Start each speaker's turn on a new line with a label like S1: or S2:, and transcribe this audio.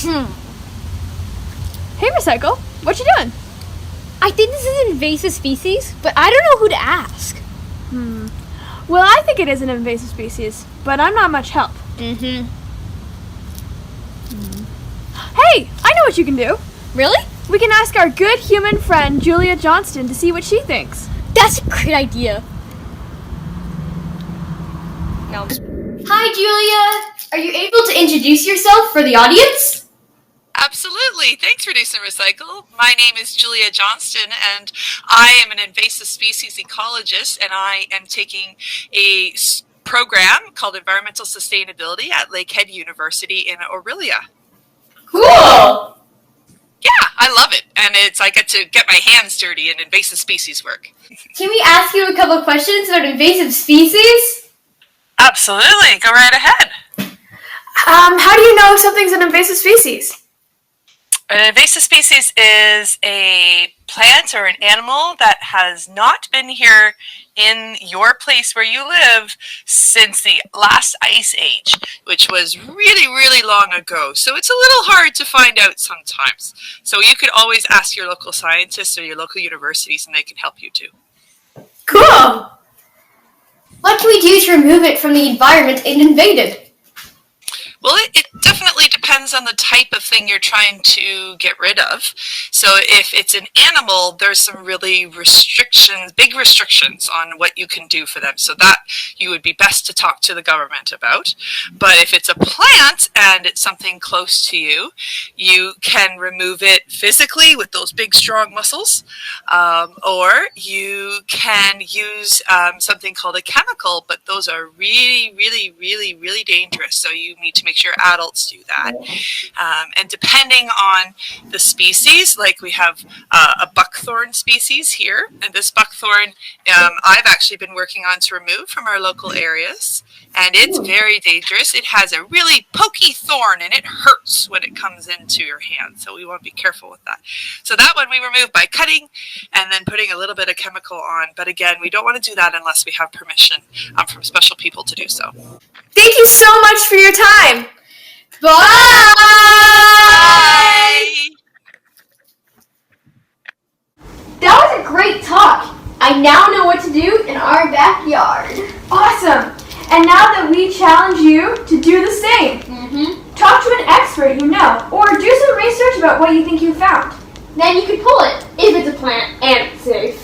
S1: Hey, Recycle, what you doing?
S2: I think this is an invasive species, but I don't know who to ask.
S1: Well, I think it is an invasive species, but I'm not much help.
S2: Mm-hmm.
S1: Hey, I know what you can do.
S2: Really?
S1: We can ask our good human friend Julia Johnston to see what she thinks.
S2: That's a great idea. No.
S3: Hi, Julia. Are you able to introduce yourself for the audience?
S4: Absolutely. Thanks, Reduce and Recycle. My name is Julia Johnston, and I am an invasive species ecologist, and I am taking a program called Environmental Sustainability at Lakehead University in Aurelia.
S3: Cool!
S4: Yeah, I love it, and I get to get my hands dirty in invasive species work.
S3: Can we ask you a couple questions about invasive species?
S4: Absolutely. Go right ahead.
S1: How do you know if something's an invasive species?
S4: An invasive species is a plant or an animal that has not been here in your place where you live since the last ice age, which was really, really long ago. So it's a little hard to find out sometimes. So you could always ask your local scientists or your local universities, and they can help you too.
S3: Cool! What can we do to remove it from the environment it invaded?
S4: Well, it definitely depends on the type of thing you're trying to get rid of. So if it's an animal, there's some really big restrictions on what you can do for them. So that you would be best to talk to the government about. But if it's a plant and it's something close to you, you can remove it physically with those big, strong muscles. Or you can use something called a chemical, but those are really, really, really, really dangerous. So you need to make sure adults do that. And depending on the species, like we have a buckthorn species here, and this buckthorn I've actually been working on to remove from our local areas, and it's very dangerous. It has a really pokey thorn, and it hurts when it comes into your hand, so we want to be careful with that. So that one we remove by cutting and then putting a little bit of chemical on, but again, we don't want to do that unless we have permission from special people to do so.
S1: Thank you so much for your time.
S3: Bye!
S4: Bye!
S3: That was a great talk. I now know what to do in our backyard.
S1: Awesome. And now that we challenge you to do the same. Talk to an expert you know, or do some research about what you think you found.
S3: Then you can pull it, if it's a plant and it's safe.